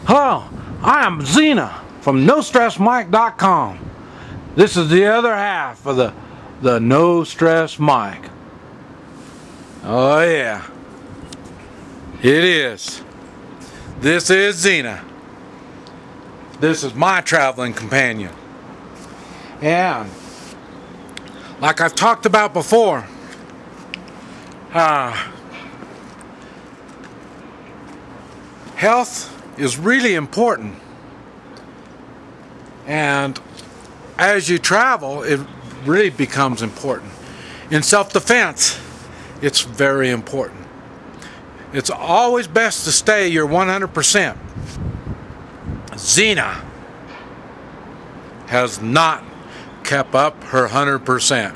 Hello, I am Zena from NoStressMike.com. This is the other half of the No Stress Mike. Oh yeah, it is. This is Zena. This is my traveling companion. And like I've talked about before, health is really important, and as you travel it really becomes important. In self-defense, it's very important. It's always best to stay your 100%. Zena has not kept up her 100%.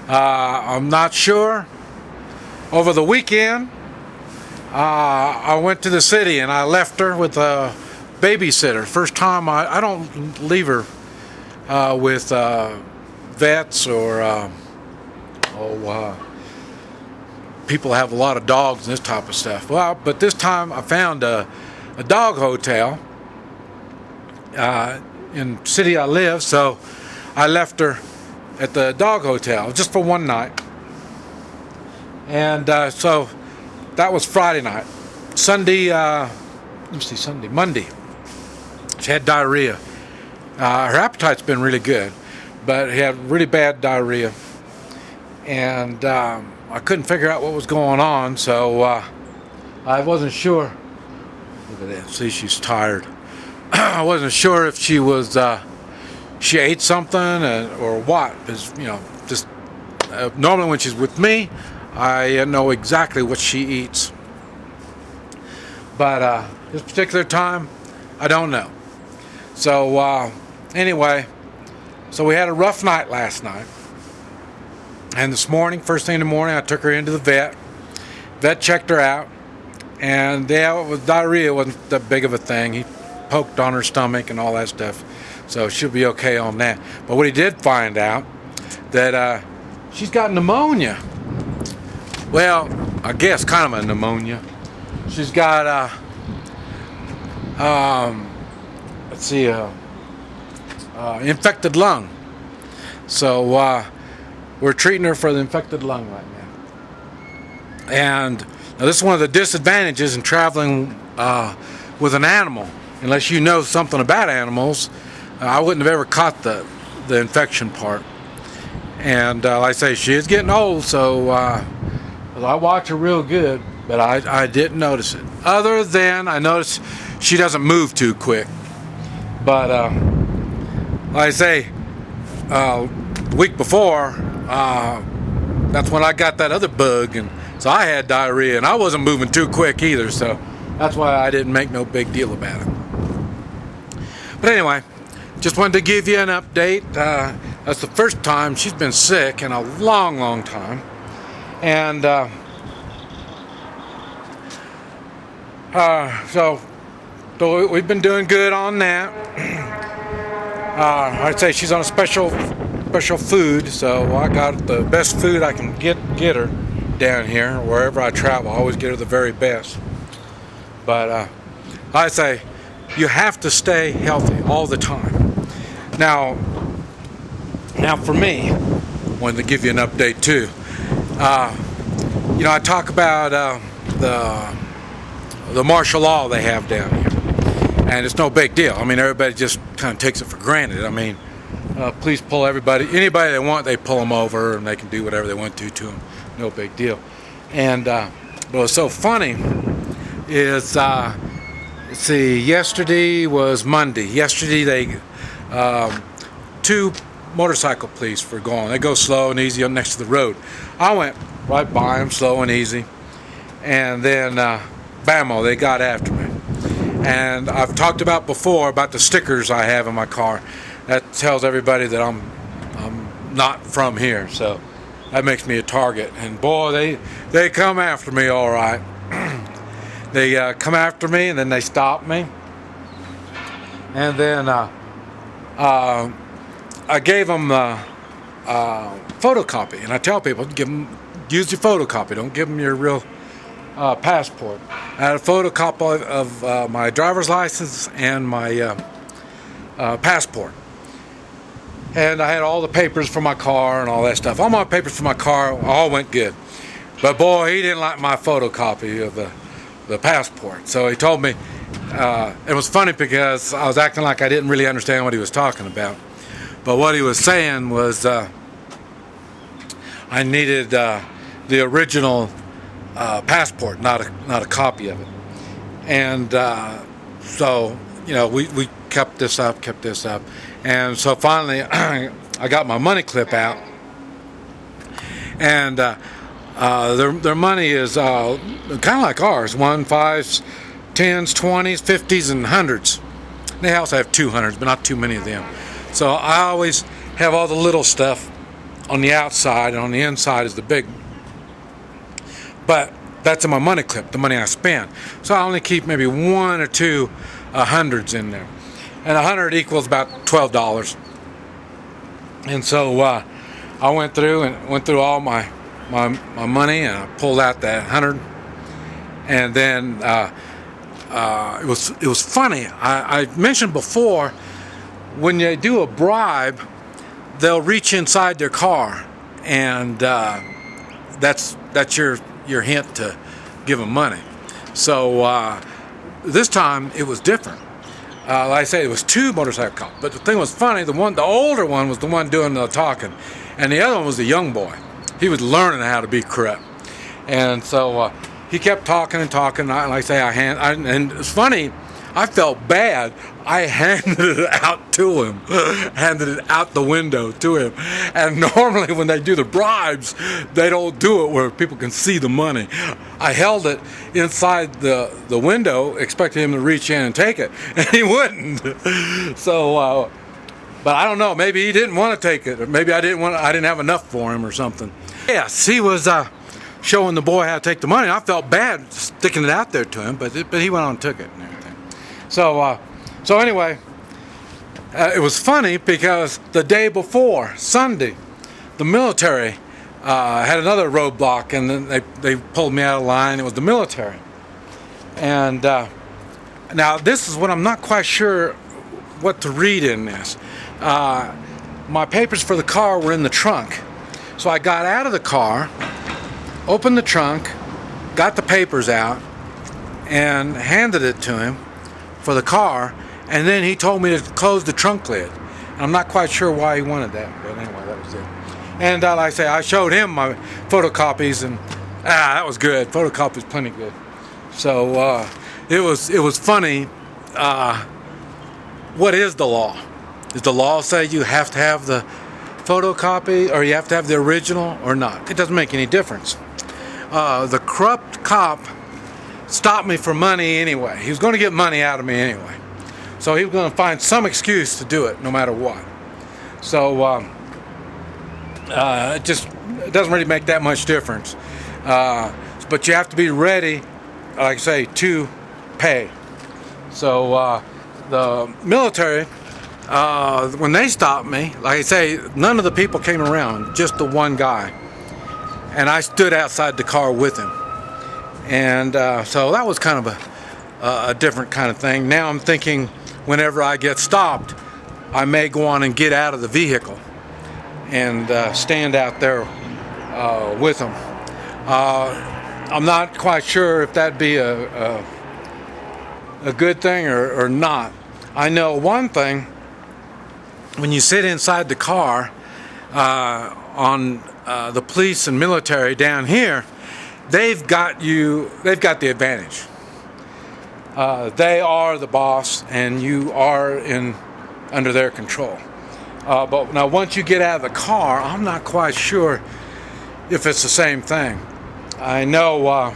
I'm not sure. Over the weekend I went to the city and I left her with a babysitter. First time I don't leave her with vets or people have a lot of dogs and this type of stuff. Well, but this time I found a dog hotel in the city I live, so I left her at the dog hotel just for one night. And so that was Friday night. Monday, she had diarrhea. Her appetite's been really good, but she had really bad diarrhea, and I couldn't figure out what was going on, so I wasn't sure. Look at that, see, she's tired. I wasn't sure if she was she ate something or what, because just normally when she's with me I know exactly what she eats, but this particular time I don't know. So anyway, so we had a rough night last night, and this morning, first thing in the morning, I took her into the vet. Vet checked her out, and with diarrhea wasn't that big of a thing. He poked on her stomach and all that stuff, so she'll be okay on that. But what he did find out, that she's got pneumonia. Well, I guess kind of a pneumonia. She's got infected lung. So we're treating her for the infected lung right now. And now this is one of the disadvantages in traveling with an animal. Unless you know something about animals, I wouldn't have ever caught the infection part. And like I say, she is getting old, so I watch her real good, but I didn't notice it. Other than I noticed she doesn't move too quick. But like I say, the week before, that's when I got that other bug, and so I had diarrhea, and I wasn't moving too quick either, so that's why I didn't make no big deal about it. But anyway, just wanted to give you an update. That's the first time she's been sick in a long time, and so we've been doing good on that. I'd say she's on a special food, so I got the best food I can get her down here. Wherever I travel, I always get her the very best. But I say you have to stay healthy all the time. Now for me, I wanted to give you an update too. I talk about the martial law they have down here, and it's no big deal. I mean, everybody just kind of takes it for granted. I mean, police pull anybody they want, they pull them over, and they can do whatever they want to them. No big deal. And but what's so funny is, let's see, yesterday was Monday. Yesterday they two motorcycle police were going. They go slow and easy up next to the road. I went right by them, slow and easy, and then bammo, they got after me. And I've talked about before about the stickers I have in my car. That tells everybody that I'm not from here, so that makes me a target. And boy, they come after me all right. They come after me, and then they stop me, and then I gave them a photocopy, and I tell people, use your photocopy. Don't give them your real passport. I had a photocopy of my driver's license and my passport. And I had all the papers for my car and all that stuff. All my papers for my car all went good. But boy, he didn't like my photocopy of the passport. So he told me, it was funny because I was acting like I didn't really understand what he was talking about. But what he was saying was I needed the original passport, not a copy of it. And so, you know, we kept this up. And so finally, I got my money clip out. And their money is kind of like ours, 1s, 5s, 10s, 20s, 50s, and 100s. They also have 200s, but not too many of them. So I always have all the little stuff on the outside, and on the inside is the big. But that's in my money clip, the money I spend. So I only keep maybe 1 or 2 hundreds in there. And 100 equals about $12. And so I went through all my money, and I pulled out that 100. And then it was funny. I mentioned before, when they do a bribe, they'll reach inside their car, and that's your hint to give them money. So this time it was different. Like I say, it was 2 motorcycle cops. But the thing was funny, the older one was the one doing the talking, and the other one was the young boy. He was learning how to be corrupt. And so he kept talking and talking. Like I say, and it's funny, I felt bad. I handed it out to him, handed it out the window to him. And normally when they do the bribes, they don't do it where people can see the money. I held it inside the window, expecting him to reach in and take it, and he wouldn't. So, but I don't know. Maybe he didn't want to take it, or maybe I didn't have enough for him or something. Yes, he was showing the boy how to take the money. I felt bad sticking it out there to him, but he went on and took it and everything. So anyway, it was funny because the day before, Sunday, the military had another roadblock, and then they pulled me out of line. It was the military. And now this is what I'm not quite sure what to read in this. My papers for the car were in the trunk. So I got out of the car, opened the trunk, got the papers out, and handed it to him for the car, and then he told me to close the trunk lid. And I'm not quite sure why he wanted that, but anyway, that was it. And like I say, I showed him my photocopies, and that was good. Photocopies plenty good. So it was funny. What is the law? Does the law say you have to have the photocopy, or you have to have the original, or not? It doesn't make any difference. The corrupt cop stopped me for money anyway. He was going to get money out of me anyway. So he was going to find some excuse to do it no matter what. So it doesn't really make that much difference. But you have to be ready, like I say, to pay. So the military, when they stopped me, like I say, none of the people came around, just the one guy. And I stood outside the car with him. And so that was kind of a different kind of thing. Now I'm thinking, whenever I get stopped, I may go on and get out of the vehicle and stand out there with them. I'm not quite sure if that'd be a good thing or not. I know one thing: when you sit inside the car on the police and military down here, they've got the advantage. They are the boss, and you are under their control. But now, once you get out of the car, I'm not quite sure if it's the same thing. I know,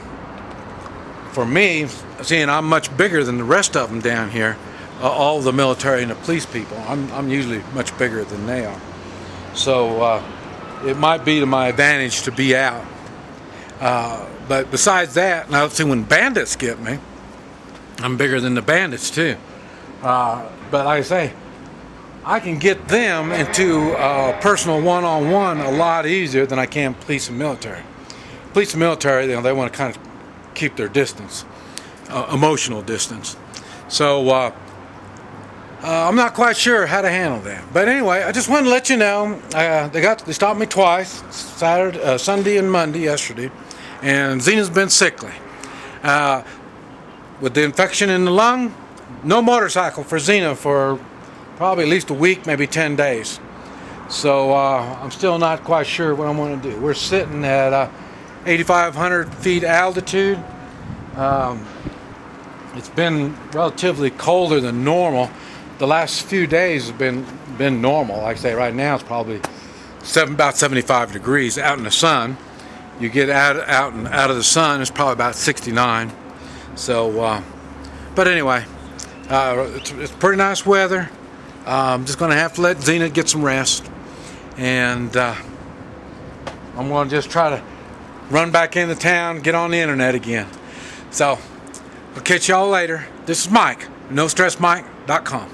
for me, seeing I'm much bigger than the rest of them down here, all the military and the police people. I'm usually much bigger than they are. So it might be to my advantage to be out. But besides that, now see, when bandits get me, I'm bigger than the bandits too. But like I say, I can get them into personal one-on-one a lot easier than I can police and military. Police and military, they want to kind of keep their distance, emotional distance. So I'm not quite sure how to handle that. But anyway, I just wanted to let you know they stopped me twice, Sunday and Monday yesterday, and Zena's been sickly. With the infection in the lung, no motorcycle for Zena for probably at least a week, maybe 10 days. So I'm still not quite sure what I want to do. We're sitting at 8,500 feet altitude. It's been relatively colder than normal. The last few days have been normal. Like I say, right now it's probably about 75 degrees out in the sun. You get out of the sun, it's probably about 69. So, but anyway, it's pretty nice weather. I'm just going to have to let Zena get some rest, and I'm going to just try to run back into town, get on the internet again. So, I'll catch y'all later. This is Mike, NoStressMike.com.